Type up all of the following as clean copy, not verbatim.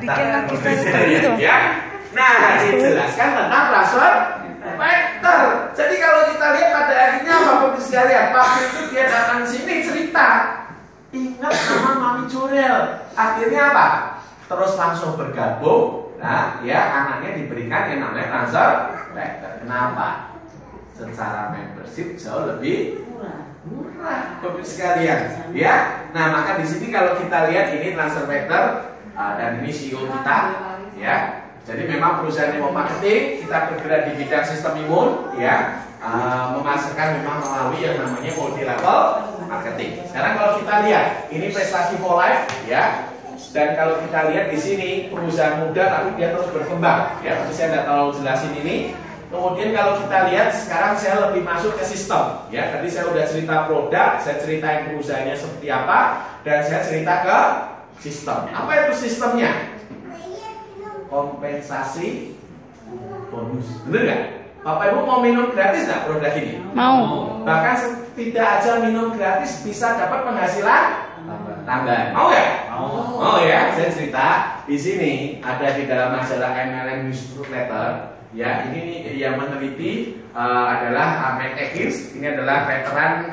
bikin lapisan gitu. Ya. Nah, dijelaskan tentang transfer vektor. Jadi kalau kita lihat pada akhirnya Bapak Ibu sekalian, waktu itu dia datang sini cerita, ingat sama Mami Jurel. Akhirnya apa? Terus langsung bergabung. Nah, ya anaknya diberikan yang namanya transfer vektor. Kenapa? Secara membership jauh lebih murah, Bapak Ibu sekalian. Ya. Nah, maka di sini kalau kita lihat ini transfer vektor dan ini CEO kita, ya. Jadi memang perusahaan Neo Marketing kita bergerak di bidang sistem imun, ya, memasarkan memang melalui yang namanya multi level marketing. Sekarang kalau kita lihat ini prestasi Polife, ya, dan kalau kita lihat di sini perusahaan muda tapi dia terus berkembang, ya. Tapi saya tidak terlalu jelasin ini. Kemudian kalau kita lihat sekarang saya lebih masuk ke sistem, ya. Tadi saya udah cerita produk, saya ceritain perusahaannya seperti apa, dan saya cerita ke sistem. Apa itu sistemnya? Kompensasi bonus, bener nggak? Bapak Ibu mau minum gratis nggak produk ini? Mau. Bahkan tidak aja minum gratis bisa dapat penghasilan tambahan. Mau nggak? Mau ya. Saya cerita di sini ada di dalam majalah MLM Newsletter. Ya, ini yang meneliti adalah Matt Atkins. Ini adalah veteran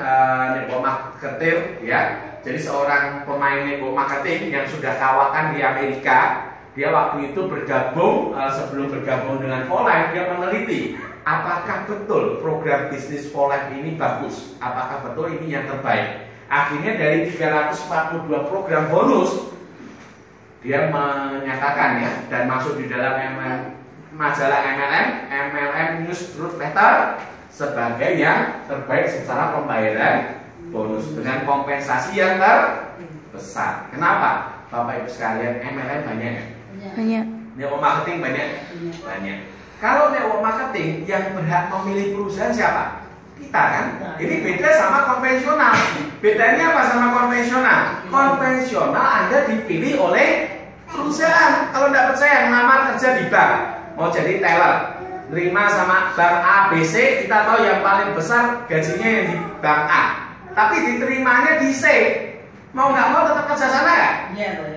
network marketer, ya. Jadi seorang pemain network marketing yang sudah kawakan di Amerika. Dia waktu itu bergabung, sebelum bergabung dengan Polife, dia meneliti apakah betul program bisnis Polife ini bagus, apakah betul ini yang terbaik. Akhirnya dari 342 program bonus, dia menyatakan, ya, dan masuk di dalam majalah MLM Newsletter sebagai yang terbaik secara pembayaran bonus dengan kompensasi yang terbesar. Kenapa? Bapak Ibu sekalian, MLM banyak. Network marketing banyak. Kalau network marketing yang berhak memilih perusahaan siapa? Kita kan. Ini beda sama konvensional. Bedanya apa sama konvensional? Konvensional Anda dipilih oleh perusahaan. Kalau tidak percaya, ngelamar kerja di bank, mau jadi teller, terima sama bank A, B, C, kita tahu yang paling besar gajinya yang di bank A. Tapi diterimanya di C. Mau nggak mau tetap kerja sana ya?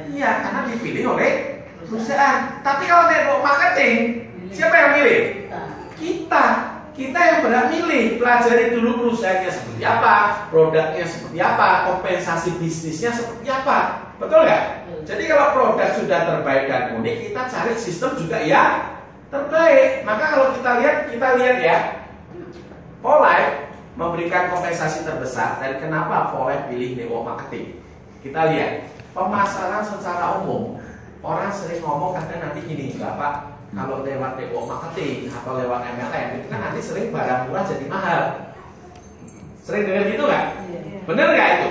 Iya, karena dipilih oleh perusahaan. Tapi kalau network marketing, siapa yang milih? Kita yang berhak milih. Pelajari dulu perusahaannya seperti apa, produknya seperti apa, kompensasi bisnisnya seperti apa. Betul nggak? Jadi kalau produk sudah terbaik dan unik, kita cari sistem juga yang terbaik. Maka kalau kita lihat ya, Polife memberikan kompensasi terbesar. Dan kenapa Polife pilih network marketing? Kita lihat pemasaran secara umum. Orang sering ngomong katanya nanti gini, Bapak, kalau lewat network marketing atau lewat MLM itu kan nanti sering barang murah jadi mahal. Sering dengar gitu nggak? Bener nggak itu?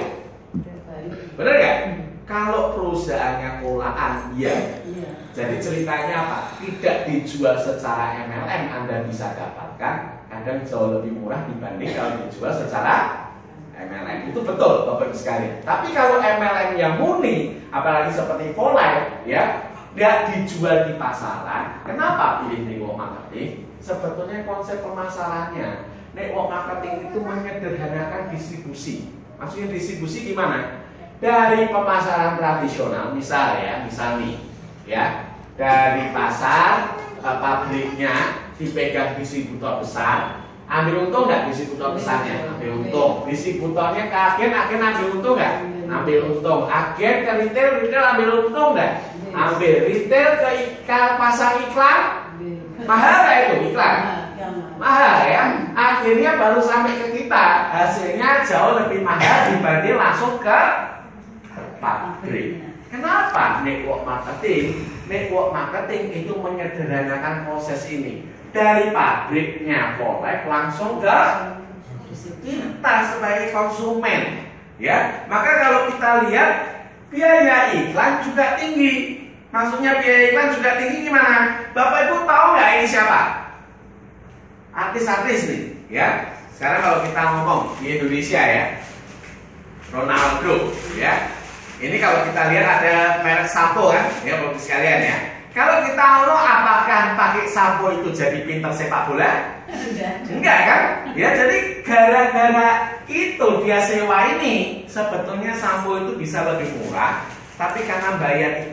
Bener nggak? Kalau perusahaannya olahan, iya. Jadi ceritanya apa? Tidak dijual secara MLM, Anda bisa dapatkan kadang jauh lebih murah dibanding kalau dijual secara MLM. Itu betul, Bapak Ibu sekalian. Tapi kalau MLM yang murni, apalagi seperti Polife, ya, tidak dijual di pasaran. Kenapa pilih network marketing? Sebetulnya konsep pemasarannya, network marketing itu menyederhanakan distribusi. Maksudnya distribusi gimana? Dari pemasaran tradisional, misal nih, ya, dari pasar, pabriknya dipegang distributor besar. Ambil untung nggak distributor besarnya? Ambil untung. Distributornya ke agen ambil untung nggak? Ambil untung. Agen ke retail ambil untung nggak? Ambil. Retail ke pasang iklan, mahal nggak itu iklan? Mahal ya. Akhirnya baru sampai ke kita, hasilnya jauh lebih mahal dibanding langsung ke pabrik. Kenapa network marketing? Network marketing itu menyederhanakan proses ini. Dari pabriknya Polife langsung ke kita sebagai konsumen, ya. Maka kalau kita lihat biaya iklan juga tinggi. Maksudnya biaya iklan juga tinggi gimana? Bapak Ibu tahu nggak ini siapa? Artis-artis nih, ya. Sekarang kalau kita ngomong di Indonesia ya, Ronaldo, ya. Ini kalau kita lihat ada merek sampo kan, ya Bapak sekalian ya. Kalau kita ngomong apakah pakai sampo itu jadi pinter sepak bola? Enggak kan? Ya jadi gara-gara itu dia sewa ini, sebetulnya sampo itu bisa lebih murah Tapi karena bayar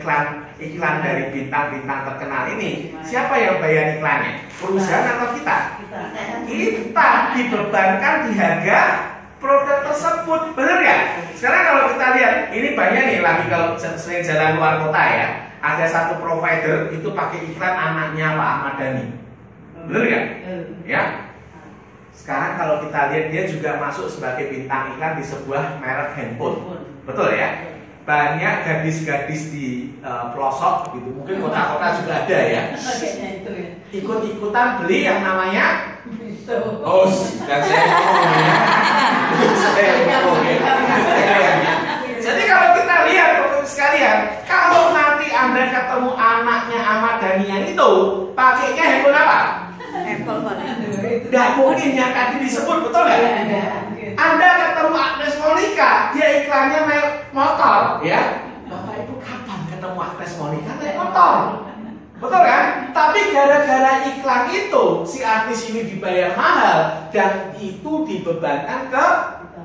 iklan dari bintang-bintang terkenal ini, siapa yang bayar iklannya? Perusahaan atau kita? Kita dibebankan di harga produk tersebut, bener ya? Sekarang kalau kita lihat, ini banyak nih lagi kalau sering jalan luar kota ya, ada satu provider itu pakai iklan anaknya Pak Ahmad Dhani, bener ya? Ya. Sekarang kalau kita lihat dia juga masuk sebagai bintang iklan di sebuah merek handphone, betul ya? Banyak gadis-gadis di pelosok gitu, mungkin kota-kota juga ada ya, ikut-ikutan beli yang namanya dan saya ngomong ya. Saya ngomong ya. Jadi kalau kita lihat teman-teman sekalian, kalau nanti Anda ketemu anaknya Ahmad Dhanian itu pakainya handphone apa? Apple paling. Nggak mungkin yang tadi disebut, betul nggak? Anda ketemu Agnes Monica, dia iklannya naik motor, ya. Bapak Ibu kapan ketemu Agnes Monica naik motor? Betul kan? Tapi gara-gara iklan itu, si artis ini dibayar mahal dan itu dibebankan ke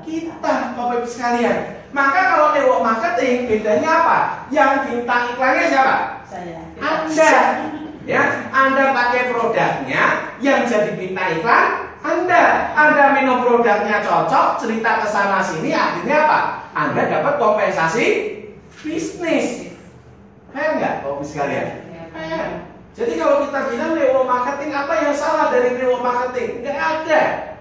kita, Bapak Ibu sekalian. Maka kalau network marketing bedanya apa? Yang bintang iklannya siapa? Saya. Anda. Ya, Anda pakai produknya, yang jadi bintang iklan Anda minum produknya cocok, cerita ke sana sini, akhirnya apa? Anda dapat kompensasi bisnis. Paham nggak, Bapak sekalian? Paham. Jadi kalau kita bilang network marketing, apa yang salah dari network marketing? Nggak ada.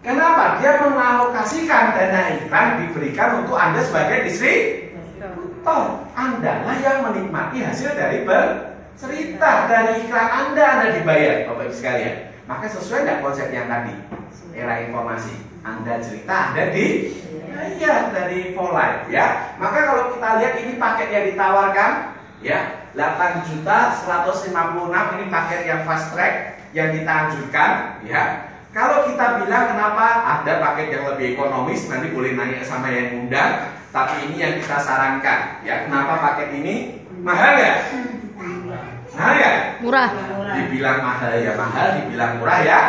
Kenapa? Dia mengalokasikan dana iklan diberikan untuk Anda sebagai distributor. Anda lah yang menikmati hasil dari cerita dari iklan Anda dibayar, Bapak Ibu sekalian. Maka sesuai nggak konsep yang tadi? Era informasi. Anda cerita, Anda dibayar dari Polite, ya. Maka kalau kita lihat ini paket yang ditawarkan, ya, 8.156 ini paket yang fast track yang kita anjurkan, ya. Kalau kita bilang kenapa ada paket yang lebih ekonomis, nanti boleh nanya sama yang undang. Tapi ini yang kita sarankan, ya. Kenapa paket ini mahal ya? Mahal ya? Murah. Dibilang mahal ya mahal, dibilang murah ya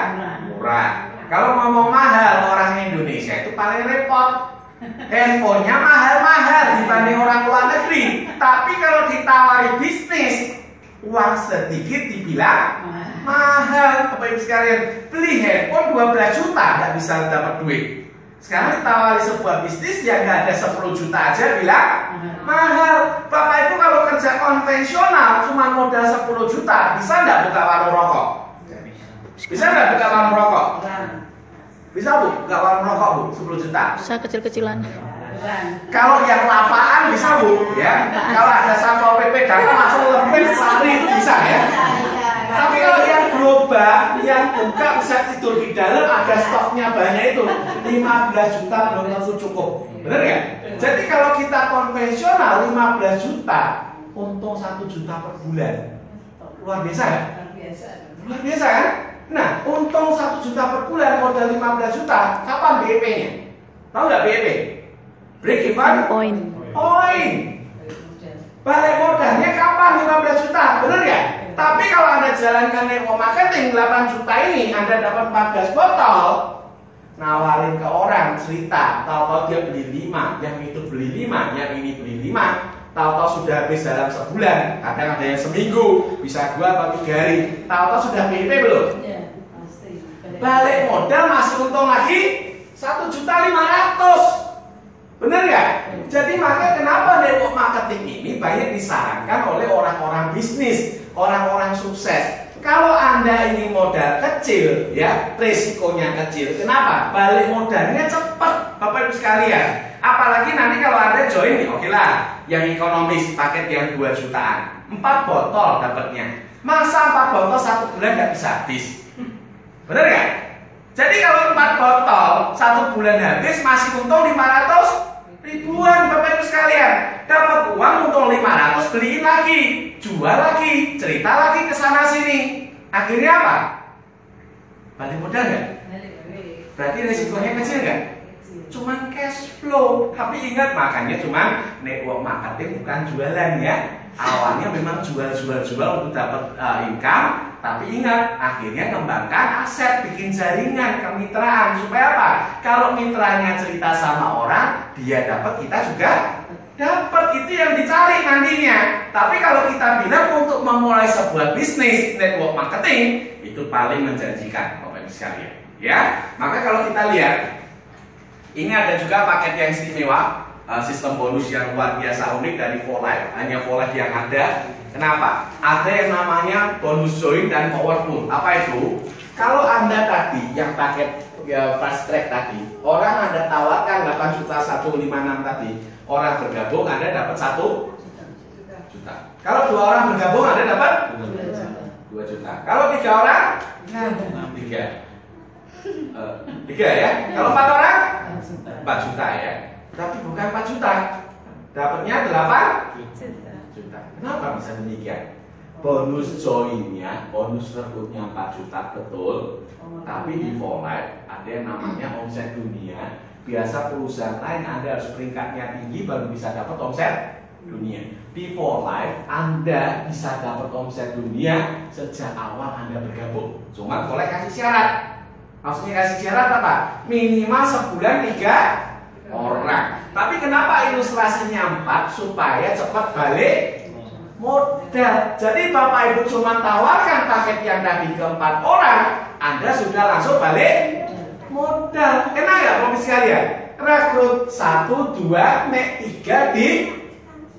murah. Kalau ngomong mahal, orang Indonesia itu paling repot. Handphonenya mahal-mahal dibanding orang luar negeri. Tapi kalau ditawari bisnis, uang sedikit dibilang mahal. Bapak Ibu sekalian, beli handphone 12 juta nggak bisa dapat duit. Sekarang ditawari sebuah bisnis yang nggak ada 10 juta aja bilang mahal. Bapak Ibu kalau kerja konvensional cuma modal 10 juta, bisa nggak buka warung rokok? Bisa nggak buka warung rokok? Bisa Bu, buka warung rokok Bu, 10 juta. Bisa kecil-kecilan. Kalau yang lapaan bisa Bu, ya. Kalau ada satpol PP datang langsung lepet sehari itu bisa ya. Tapi kalau yang gerobak, yang buka bisa tidur di dalam, ada stoknya banyak itu 15 juta belum tentu cukup, bener ya? Jadi kalau kita konvensional 15 juta, untung 1 juta per bulan, luar biasa kan? Luar biasa kan? Nah, untung 1 juta per bulan, modal 15 juta, kapan BEP-nya? Tahu nggak BEP? Break even Point. Balik modalnya kapan 15 juta, bener ya? Tapi kalau Anda jalankan network marketing 8 juta ini, Anda dapat 14 botol, nawarin ke orang, cerita, tahu-tahu dia beli 5, yang itu beli 5, yang ini beli 5, tahu-tahu sudah habis dalam sebulan, kadang ada yang seminggu, bisa 2 atau 3 hari, tahu-tahu sudah BEP belum? Balik modal masih untung lagi 1.500.000. Bener ya? Jadi maka kenapa network marketing ini banyak disarankan oleh orang-orang bisnis, orang-orang sukses. Kalau Anda ini modal kecil, ya resikonya kecil. Kenapa? Balik modalnya cepat, Bapak Ibu sekalian. Apalagi nanti kalau Anda join nih, oke lah, yang ekonomis paket yang 2 jutaan, 4 botol dapatnya. Masa 4 botol 1 bulan nggak bisa habis? Bener ya? Jadi kalau 4 botol 1 bulan habis masih untung 500 ribuan, Bapak Ibu sekalian. Dapat uang untung 500, beliin lagi, jual lagi, cerita lagi ke sana sini. Akhirnya apa? Balik modal nggak? Berarti risikonya kecil nggak? Cuman cash flow. Tapi ingat, makanya cuman network marketing bukan jualan ya. Awalnya memang jual untuk dapat income. Tapi ingat, akhirnya kembangkan aset, bikin jaringan, kemitraan. Supaya apa? Kalau mitranya cerita sama orang, dia dapat, kita juga Dapat, itu yang dicari nantinya. Tapi kalau kita bilang untuk memulai sebuah bisnis network marketing, itu paling menjanjikan Bapak Ibu sekalian. Ya, maka kalau kita lihat, ini ada juga paket yang istimewa, sistem bonus yang luar biasa unik dari ForLife. Hanya ForLife yang ada. Kenapa? Ada yang namanya bonus join dan powerful. Apa itu? Kalau Anda tadi yang paket fast track tadi, orang Anda tawarkan 8.156 tadi, orang bergabung Anda dapat 1 juta. Kalau 2 orang bergabung Anda dapat 2 juta. Kalau 3 orang 3 ya. Kalau 4 orang 4 juta ya. Tapi bukan 4 juta, dapatnya 8 juta. Kenapa bisa demikian? Bonus joinnya, bonus rekrutnya 4 juta betul. Tapi di ForLife ada yang namanya omset dunia. Biasa perusahaan lain Anda harus peringkatnya tinggi baru bisa dapat omset dunia. Di ForLife Anda bisa dapat omset dunia sejak awal Anda bergabung. Cuma ForLife kasih syarat. Maksudnya kasih syarat apa? Minimal sebulan 3 orang. Tapi kenapa ilustrasinya 4? Supaya cepat balik modal. Jadi Bapak Ibu cuma tawarkan paket yang tadi ke 4 orang, Anda sudah langsung balik modal. Enak ya Bapak sekalian? Rekrut 1, 2, nek 3 di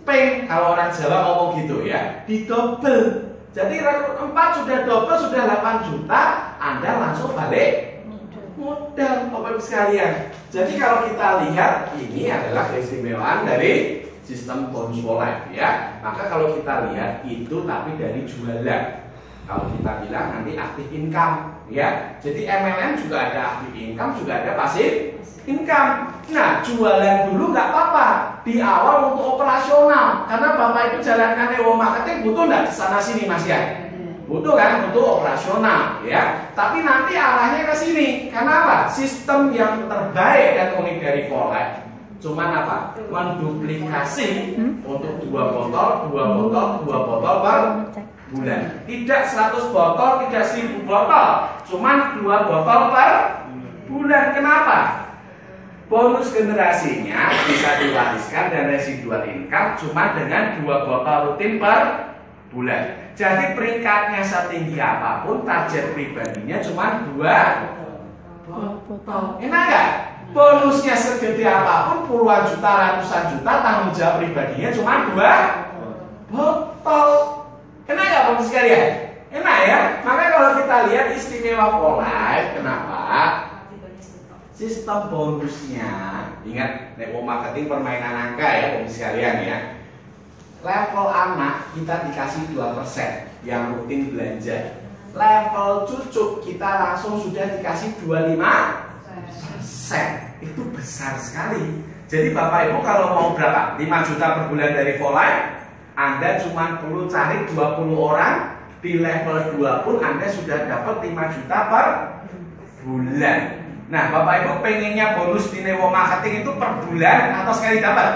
peng. Kalau orang Jawa ngomong gitu ya, di double. Jadi rekrut 4 sudah double, sudah 8 juta, Anda langsung balik modal Bapak Ibu sekalian. Jadi kalau kita lihat, ini adalah keistimewaan dari sistem bonus ForLife ya. Maka kalau kita lihat itu tapi dari jualan. Kalau kita bilang nanti aktif income ya. Jadi MLM juga ada aktif income, juga ada pasif income. Nah, jualan dulu nggak apa-apa di awal untuk operasional. Karena Bapak Ibu jalankan network marketing butuh nggak kesana sini Mas ya? Butuh kan untuk operasional ya. Tapi nanti arahnya ke sini. Karena apa? Sistem yang terbaik dan unik dari ForLife cuman apa? Menduplikasi untuk 2 botol per bulan. Tidak 100 botol, tidak 1000 botol, cuman 2 botol per bulan. Kenapa? Bonus generasinya bisa diwariskan dan residual income cuma dengan 2 botol rutin per bulan. Jadi peringkatnya setinggi apapun, target pribadinya cuma 2 botol. Enak gak? Bonusnya segede apapun, puluhan juta, ratusan juta, tanggung jawab pribadinya cuma 2 botol. Enak ya Bapak sekalian? Enak ya? Makanya kalau kita lihat istimewa ForLife, kenapa? Sistem bonusnya, ingat network marketing permainan angka ya Bapak sekalian ya. Level anak kita dikasih 2% yang rutin belanja. Level cucu kita langsung sudah dikasih 25%. Itu besar sekali. Jadi Bapak Ibu kalau mau berapa? 5 juta per bulan dari ForLife, Anda cuma perlu cari 20 orang. Di level 2 pun Anda sudah dapat 5 juta per bulan. Nah Bapak Ibu pengennya bonus di network marketing itu per bulan atau sekali dapat?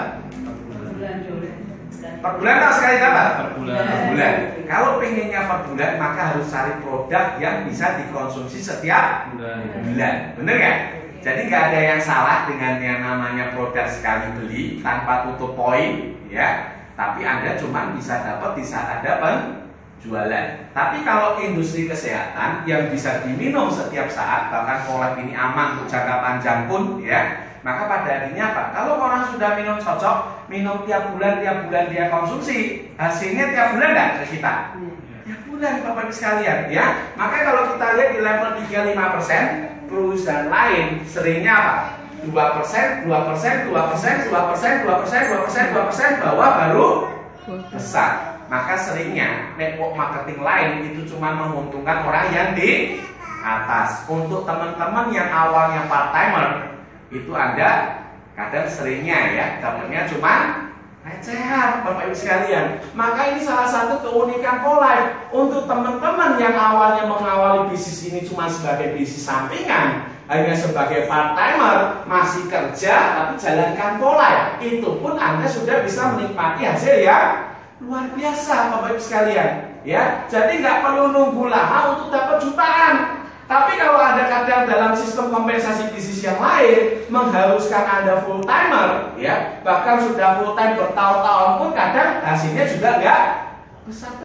Per bulan atau sekali dapat? Per bulan. Kalau pengennya per bulan, maka harus cari produk yang bisa dikonsumsi setiap bulan. Bener gak? Jadi nggak ada yang salah dengan yang namanya produk sekali beli tanpa tutup poin, ya. Tapi Anda cuma bisa dapat di saat ada penjualan. Tapi kalau industri kesehatan yang bisa diminum setiap saat, bahkan ForLife ini aman untuk jangka panjang pun, ya. Maka pada akhirnya apa? Kalau orang sudah minum cocok, minum tiap bulan dia konsumsi, hasilnya tiap bulan nggak ke kita? Tiap bulan Bapak Ibu sekalian, ya. Maka kalau kita lihat di level 3-5%, perusahaan lain seringnya apa? 2%, 2%, 2%, 2%, 2%, 2%, 2%, bawah baru besar. Maka seringnya network marketing lain itu cuma menguntungkan orang yang di atas. Untuk teman-teman yang awalnya part-timer, itu Anda kadang seringnya ya dapatnya cuma recehan Bapak Ibu sekalian. Maka ini salah satu keunikan ForLife. Untuk teman-teman yang awalnya mengawali bisnis ini cuma sebagai bisnis sampingan, hanya sebagai part-timer, masih kerja tapi jalankan ForLife, itu pun Anda sudah bisa menikmati hasil yang luar biasa Bapak Ibu sekalian. Ya, jadi nggak perlu nunggu lama untuk dapat jutaan. Tapi kalau ada kadang dalam sistem kompensasi bisnis yang lain mengharuskan Anda full timer, ya, bahkan sudah full time bertahun-tahun pun kadang hasilnya juga nggak besar.